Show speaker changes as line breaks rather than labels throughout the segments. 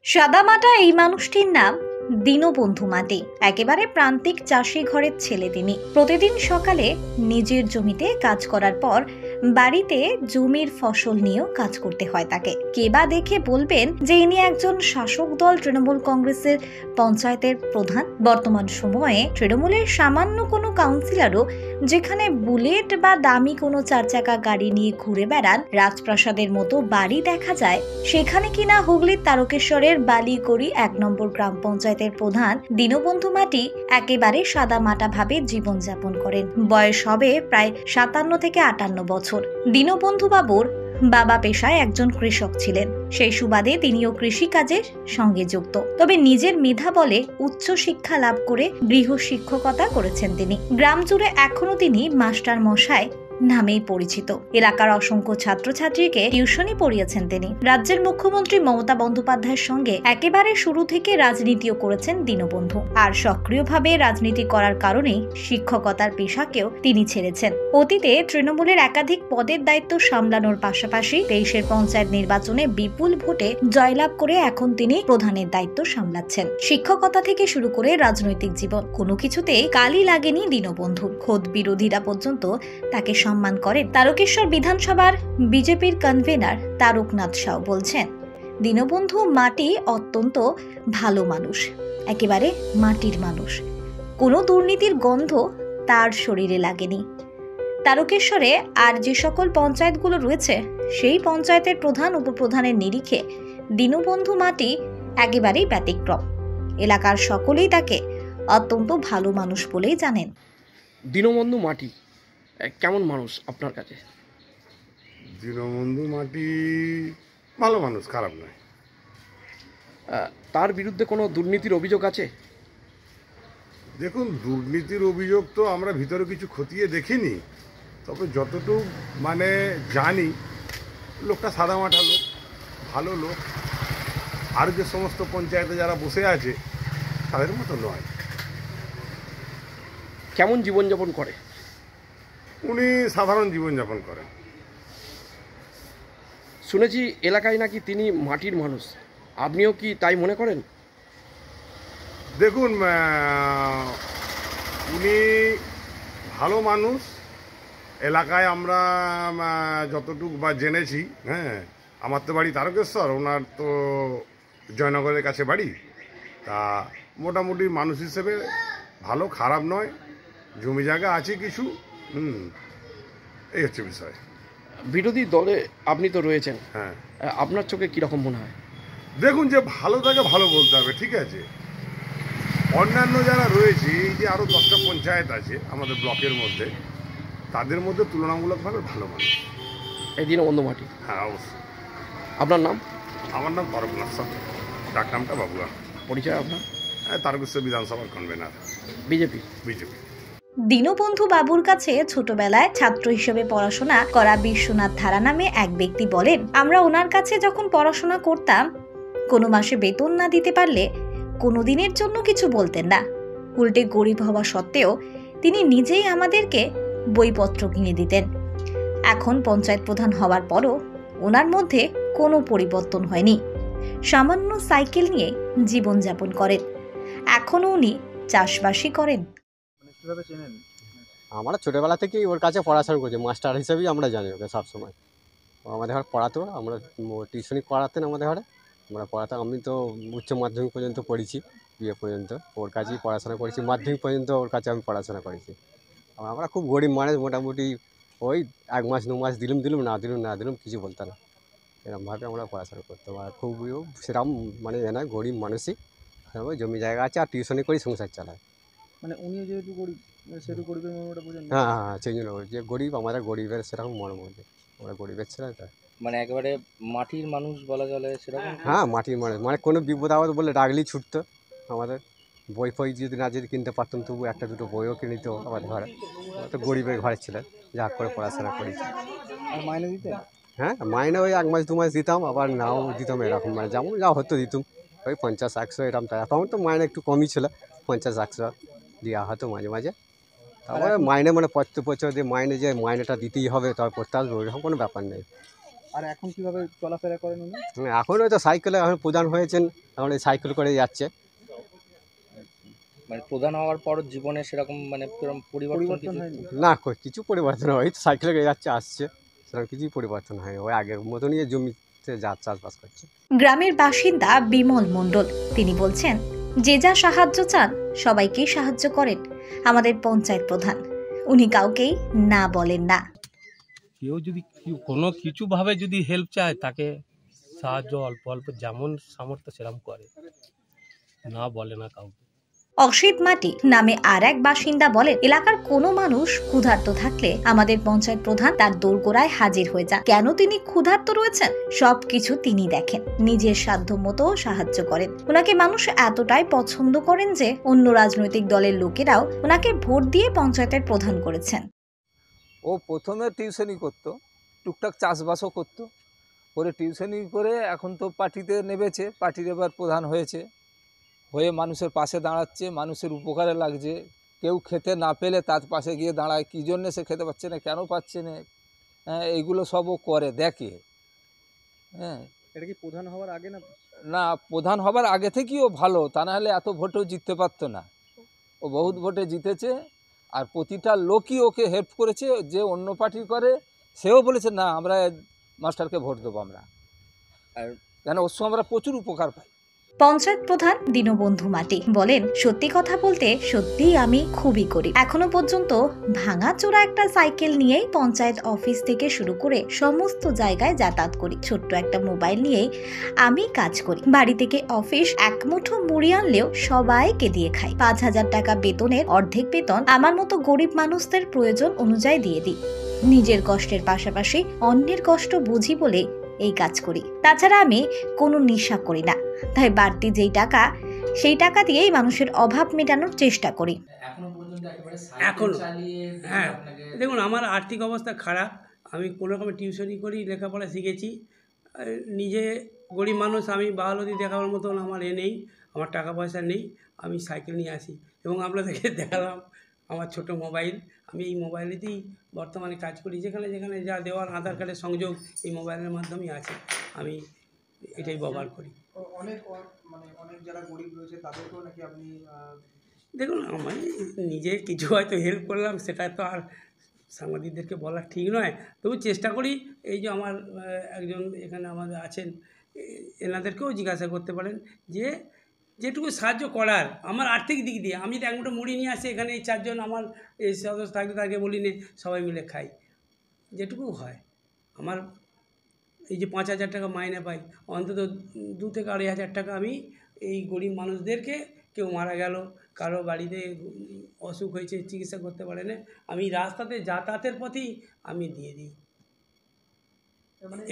সাদামাটা এই মানুষটির নাম দীনবন্ধু মাটি। একেবারে প্রান্তিক চাষি ঘরের ছেলে তিনি। প্রতিদিন সকালে নিজের জমিতে কাজ করার পর বাড়িতে জমির ফসল নিয়েও কাজ করতে হয় তাকে। কে বা দেখে বলবেন যে ইনি একজন শাসক দল তৃণমূল কংগ্রেসের পঞ্চায়েতের প্রধান। বর্তমান সময়ে তৃণমূলের সামান্য কোনো কাউন্সিলরও যেখানে বুলেট বা দামি কোনো চার চাকা গাড়ি নিয়ে ঘুরে বেড়ান, রাজপ্রাসাদের মতো বাড়ি দেখা যায়, সেখানে কিনা হুগলির তারকেশ্বরের বালিগড়ি ১ নম্বর গ্রাম পঞ্চায়েতের প্রধান দীনবন্ধু মাটি একেবারে সাদামাটা ভাবে জীবনযাপন করেন। বয়স হবে প্রায় ৫৭ থেকে ৫৮ বছর। দীনবন্ধু বাবুর বাবা পেশায় একজন কৃষক ছিলেন, সেই সুবাদে তিনিও কৃষিকাজের সঙ্গে যুক্ত। তবে নিজের মেধা বলে উচ্চ শিক্ষা লাভ করে গৃহ শিক্ষকতা করেছেন তিনি। গ্রাম জুড়ে এখনো তিনি মাস্টার মশাই নামেই পরিচিত। এলাকার অসংখ্য ছাত্রছাত্রীকে টিউশনি পড়িয়েছেন তিনি। রাজ্যের মুখ্যমন্ত্রী মমতা বন্দ্যোপাধ্যায়ের সঙ্গে একেবারে শুরু থেকে রাজনীতিও করেছেন দীনবন্ধু। আর সক্রিয়ভাবে রাজনীতি করার কারণেই শিক্ষকতার পেশাকেও তিনি ছেড়েছেন। অতীতে তৃণমূলের একাধিক পদের দায়িত্ব সামলানোর পাশাপাশি ২৩-এর পঞ্চায়েত নির্বাচনে বিপুল ভোটে জয়লাভ করে এখন তিনি প্রধানের দায়িত্ব সামলাচ্ছেন। শিক্ষকতা থেকে শুরু করে রাজনৈতিক জীবন কোনো কিছুতেই কালি লাগেনি দীনবন্ধুর। খোদ বিরোধীরা পর্যন্ত তাকে সম্মান করেন। তারকেশ্বর বিধানসভার বিজেপির কনভেনার তারকনাথ সাউ বলছেন, দীনবন্ধু মাটি অত্যন্ত ভালো মানুষ, একেবারে মাটির মানুষ। কোনো দুর্নীতির গন্ধ তার শরীরে লাগেনি। তারকেশ্বরে আর যে সকল পঞ্চায়েতগুলো রয়েছে সেই পঞ্চায়েতের প্রধান উপপ্রধানের নিরিখে দীনবন্ধু মাটি একেবারেই ব্যতিক্রম। এলাকার সকলেই তাকে অত্যন্ত ভালো মানুষ বলেই জানেন।
দীনবন্ধু মাটি কেমন মানুষ আপনার কাছে?
দীনবন্ধু মাটি ভালো মানুষ, খারাপ নয়।
তার বিরুদ্ধে কোনো দুর্নীতির অভিযোগ আছে?
দেখুন, দুর্নীতির অভিযোগ তো আমরা ভিতরে কিছু খতিয়ে দেখিনি, তবে যতটুকু জানি লোকটা সাদামাটা লোক, ভালো লোক। আর যে সমস্ত পঞ্চায়েতে যারা বসে আছে তাদের মতো নয়।
কেমন জীবনযাপন করে?
উনি সাধারণ জীবনযাপন করেন।
শুনেছি এলাকায় নাকি তিনি মাটির মানুষ, আপনিও কি তাই মনে করেন?
দেখুন, উনি ভালো মানুষ। এলাকায় আমরা যতটুকু জেনেছি, আমার তো বাড়ি তারকেশ্বর, ওনার তো জয়নগরের কাছে বাড়ি। তা মোটামুটি মানুষ হিসেবে ভালো, খারাপ নয়। জমি জায়গা আছে কিছু, এই হচ্ছে বিষয়।
বিরোধী দলে আপনি তো রয়েছেন,
হ্যাঁ,
আপনার চোখে কীরকম মনে হয়?
দেখুন, যে ভালো তাকে ভালো বলতে হবে, ঠিক আছে। অন্যান্য যারা রয়েছে, এই যে আরও 10টা পঞ্চায়েত আছে আমাদের ব্লকের মধ্যে, তাদের মধ্যে তুলনামূলকভাবে ভালো মানুষ
এই দীনবন্ধু মাটি।
হ্যাঁ, অবশ্যই।
আপনার নাম?
আমার নাম তারকনাথ সাউ, ডাক নামটা বাবুয়া।
পরিচয় আপনার?
তারকেশ্বর বিধানসভার কনভেনার,
বিজেপি।
দীনবন্ধু বাবুর কাছে ছোটবেলায় ছাত্র হিসেবে পড়াশোনা করা বিশ্বনাথ ধারা নামে এক ব্যক্তি বলেন, আমরা ওনার কাছে যখন পড়াশোনা করতাম, কোনো মাসে বেতন না দিতে পারলে কোনো দিনের জন্য কিছু বলতেন না। উল্টে গরিব হওয়া সত্ত্বেও তিনি নিজেই আমাদেরকে বইপত্র কিনে দিতেন। এখন পঞ্চায়েত প্রধান হওয়ার পরও ওনার মধ্যে কোনো পরিবর্তন হয়নি। সামান্য সাইকেল নিয়ে জীবনযাপন করেন। এখনও উনি চাষবাসই করেন।
আমরা ছোটোবেলা থেকেই ওর কাছে পড়াশোনা করছি, মাস্টার হিসেবেই আমরা জানি ওকে সবসময়। ও আমাদের ঘরে পড়াতো, আমরা টিউশনি করাতেন আমাদের ঘরে, আমরা পড়াতাম। আমি তো উচ্চ মাধ্যমিক পর্যন্ত পড়েছি, বিএ পর্যন্ত ওর কাছেই পড়াশোনা করেছি। মাধ্যমিক পর্যন্ত ওর কাছে আমি পড়াশোনা করেছি। আমরা খুব গরিব মানুষ, মোটামুটি ওই 1 মাস 2 মাস দিলুম না দিলুম কিছু বলতো না, এরকমভাবে আমরা পড়াশোনা করতাম। আর খুব সেরকম না, গরিব মানুষই। জমি জায়গা আছে আর টিউশনি করি, সংসার চালায়।
উনি যেহেতু গরিব, সেহেতু গরিবের মর্মটা বোঝেন।
হ্যাঁ, সেই জন্য যে গরিব, আমাদের গরিবের সেরকম মর্ম, আমরা গরিবের ছেলে তো।
একেবারে মাটির মানুষ বলা চলে সেরকম।
হ্যাঁ, মাটির মানুষ, কোনো বিপদ আপদ বলে ডাকলেই ছুটতো আমাদের। বই ফই যদি কিনতে পারতাম, তবু একটা দুটো বইও কিনে দিত আমাদের ঘরে। তো গরিবের ঘরের ছেলে, যা করে পড়াশোনা করেছি।
আর মাইনে দিতে?
হ্যাঁ, মাইনে ওই 1 মাস 2 মাস দিতাম, আবার নাও দিতাম, এরকম যেমন যা হতো দিতাম। ওই 50-100 এরকম। তখন তো মাইনে একটু কমই ছিল, 50-100 দেওয়া হতো মাঝে মাঝে। তারপরে মাইনে প্রত্যেক বছর দিয়ে মাইনেটা দিতেই হবে, তবে পড়তে আসবে, ওইরকম কোনো ব্যাপার নেই।
আর এখন কিভাবে চলাফেরা করেন উনি?
এখন হয়তো সাইকেলে এখন প্রধান হয়েছেন, এখন এই সাইকেল করে যাচ্ছে।
মানে প্রধান হওয়ার পর জীবনে সেরকম মানে পরিবর্তন
হয়নি?
না, কিছু পরিবর্তন হয়, সাইকেলে করে যাচ্ছে আসছে, সেরকম কিছুই পরিবর্তন হয়, ওই আগের মতনই জমিতে যা চাষবাস করছে।
গ্রামের বাসিন্দা বিমল মণ্ডল, তিনি বলছেন, যে যা সাহায্য চান সবাইকেই সাহায্য করেন আমাদের পঞ্চায়েত প্রধান। উনি কাউকেই না বলেন না।
কেউ যদি কোনো কিছুভাবে যদি হেল্প চায় তাকে সাহায্য অল্প অল্প যেমন সামর্থ্য সেরকম করে, না বলে না কাউকে।
অসিত মাটি নামে আর এক বাসিন্দা বলেন, এলাকার কোনো মানুষ ক্ষুধার্ত থাকলে আমাদের পঞ্চায়েত প্রধান তার দোরগোড়ায় হাজির হয়ে যান। কেন তিনি ক্ষুধার্ত রয়েছেন সবকিছু তিনি দেখেন, নিজের সাধ্য মতো সাহায্য করেন। ওনাকে মানুষ এতটাই পছন্দ করেন যে অন্য রাজনৈতিক দলের লোকেরাও ওনাকে ভোট দিয়ে পঞ্চায়েতের প্রধান করেছেন।
ও প্রথমে টিউশনি করতো, টুকটাক চাষবাসও করতো, করে টিউশনি করে এখন তো পার্টিতে নেমেছে, পার্টির এবার প্রধান হয়েছে, হয়ে মানুষের পাশে দাঁড়াচ্ছে, মানুষের উপকারে লাগছে। কেউ খেতে না পেলে তার পাশে গিয়ে দাঁড়ায়, কী জন্যে সে খেতে পাচ্ছে না, কেন পাচ্ছে না, হ্যাঁ এইগুলো সবও করে দেখে। হ্যাঁ,
এটা কি প্রধান হওয়ার আগে না?
না, প্রধান হবার আগে থেকেই ও ভালো, তা না হলে এত ভোটেও জিততে পারতো না। ও বহুত ভোটে জিতেছে, আর প্রতিটা লোকই ওকে হেল্প করেছে। যে অন্য পার্টি করে সেও বলেছে না আমরা মাস্টারকে ভোট দেবো আমরা, আর কেন ওর সঙ্গে আমরা প্রচুর উপকার পাই।
পঞ্চায়েত প্রধান দীনবন্ধু মাটি বলেন, সত্যি কথা বলতে সত্যিই আমি খুবই গরিব। এখনো পর্যন্ত ভাঙাচোরা একটা সাইকেল নিয়েই পঞ্চায়েত অফিস থেকে শুরু করে সমস্ত জায়গায় যাতায়াত করি। ছোট্ট একটা মোবাইল নিয়েই আমি কাজ করি। বাড়ি থেকে অফিস এক মুঠো মুড়ি আনলেও সবাইকে দিয়ে খাই। 5,000 টাকা বেতনের অর্ধেক বেতন আমার মতো গরিব মানুষদের প্রয়োজন অনুযায়ী দিয়ে দিই। নিজের কষ্টের পাশাপাশি অন্যের কষ্ট বুঝি বলে এই কাজ করি। তাছাড়া আমি কোনো নেশা করি না, তাই বাড়তি যেই টাকা সেই টাকা দিয়েই মানুষের অভাব মেটানোর চেষ্টা করি।
এখন হ্যাঁ, দেখুন আমার আর্থিক অবস্থা খারাপ, আমি কোনো রকমের টিউশনি করি, লেখাপড়া শিখেছি, নিজে গরিব মানুষ, আমি বাহালতি দেখাবার মতন আমার নেই, আমার টাকা পয়সা নেই। আমি সাইকেল নিয়ে আসি এবং আপনাদেরকে দেখালাম আমার ছোট মোবাইল। আমি এই মোবাইলেতেই বর্তমানে কাজ করি, যেখানে যেখানে যা দেওয়ার আধার কার্ডের সংযোগ এই মোবাইলের মাধ্যমেই আছে, আমি এটাই ব্যবহার করি।
অনেক যারা গরিব রয়েছে তাদেরকেও নাকি আপনি?
দেখুন আমি নিজে কিছু হয়তো হেল্প করলাম, সেটা তো আর সাংবাদিকদেরকে বলা ঠিক নয়, তবু চেষ্টা করি। এই যে আমার একজন এখানে আমাদের আছেন, এনাদেরকেও জিজ্ঞাসা করতে পারেন যে যেটুকু সাহায্য করার আমার আর্থিক দিক দিয়ে। আমি যদি এক মুঠো মুড়ি নিয়ে আসি, এখানে এই 4 জন আমার এই সদস্য থাকতে তাকে বলি নে সবাই মিলে খাই, যেটুকু হয়। আমার এই যে 5,000 টাকা মাইনে পাই, অন্তত 2 থেকে 2,500 টাকা আমি এই গরিব মানুষদেরকে, কেউ মারা গেল, কারো বাড়িতে অসুখ হয়েছে, চিকিৎসা করতে পারে না, আমি রাস্তাতে যাতায়াতের পথেই আমি দিয়ে দিই।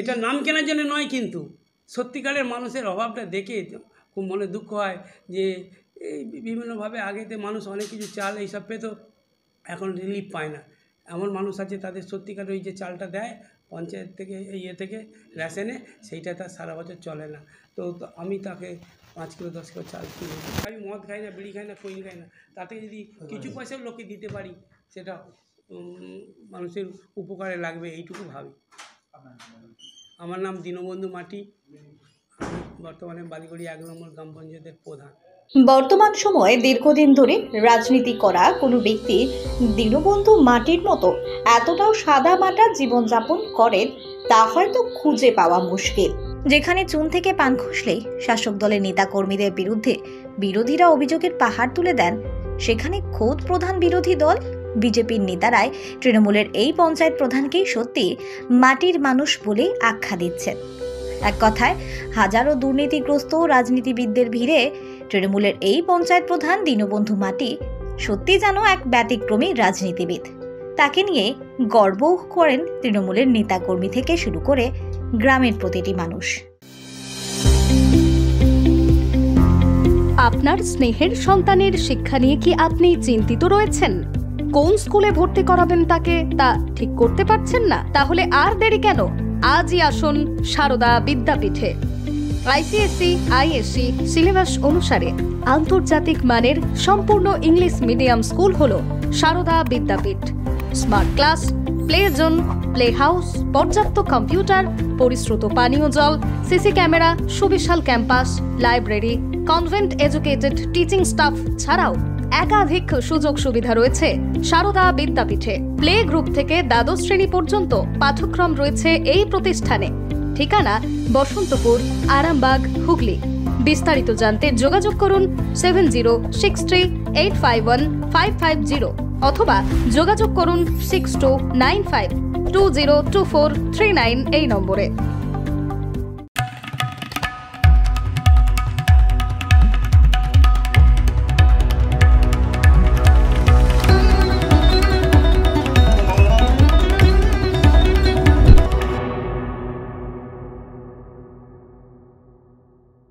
এটা নাম কেনার জন্য নয়, কিন্তু সত্যিকারের মানুষের অভাবটা দেখে খুব মনে দুঃখ হয় যে এই বিভিন্নভাবে আগেতে মানুষ অনেক কিছু চাল এইসব পেত, এখন রিলিফ পায় না। এমন মানুষ আছে তাদের সত্যিকারের ওই যে চালটা দেয় পঞ্চায়েত থেকে, ইয়ে থেকে রেশনে, সেইটা তার সারা বছর চলে না। তো আমি তাকে 5 কিলো 10 কিলো চাল কিনে, আমি মদ খাই না, বিড়ি খাই না, কোইন খাই না, তাতে যদি কিছু পয়সাও লোককে দিতে পারি সেটা মানুষের উপকারে লাগবে, এইটুকু ভাবি। আমার নাম দীনবন্ধু মাটি, বর্তমানে বালিগড়ি 1 নম্বর গ্রাম পঞ্চায়েতের প্রধান।
বর্তমান সময়ে দীর্ঘদিন ধরে রাজনীতি করা কোনো ব্যক্তি দীনবন্ধু মাটির মতো এতটাও সাদামাটা জীবনযাপন করেন তা হয়তো খুঁজে পাওয়া মুশকিল। যেখানে চুন থেকে পান খসলেই শাসক দলের নেতা কর্মীদের বিরুদ্ধে বিরোধীরা অভিযোগের পাহাড় তুলে দেন, সেখানে খোদ প্রধান বিরোধী দল বিজেপির নেতারাই তৃণমূলের এই পঞ্চায়েত প্রধানকেই সত্যি মাটির মানুষ বলে আখ্যা দিচ্ছেন। এক কথায় হাজারো দুর্নীতিগ্রস্ত রাজনীতিবিদদের ভিড়ে তৃণমূলের এই পঞ্চায়েত প্রধান দীনবন্ধু মাটি সত্যি যেন এক ব্যতিক্রমী রাজনীতিবিদ। তাকে নিয়ে গর্ব করেন তৃণমূলের নেতাকর্মী থেকে শুরু করে গ্রামের প্রতিটি মানুষ।
আপনার স্নেহের সন্তানের শিক্ষা নিয়ে কি আপনি চিন্তিত রয়েছেন? কোন স্কুলে ভর্তি করাবেন তাকে তা ঠিক করতে পারছেন না? তাহলে আর দেরি কেন? আজই আসুন সারদা বিদ্যাপীঠে। আইসিএসসি আইএসসি সিলেবাস অনুসারে আন্তর্জাতিক মানের সম্পূর্ণ ইংলিশ মিডিয়াম স্কুল হলো Sarada Vidyapith. Smart class, play zone, play house, পর্যাপ্ত কম্পিউটার, পরিশ্রুত পানীয় জল, সিসি ক্যামেরা, সুবিশাল campus, library, convent educated teaching staff ছাড়াও একাধিক সুযোগ সুবিধা রয়েছে সারদা বিদ্যাপীঠে। প্লে গ্রুপ থেকে দ্বাদশ শ্রেণী পর্যন্ত পাঠ্যক্রম রয়েছে এই প্রতিষ্ঠানে। ঠিকানা বসন্তপুর, আরামবাগ, হুগলি। বিস্তারিত জানতে যোগাযোগ করুন 7063851550 অথবা যোগাযোগ করুন 6295202439 এই নম্বরে।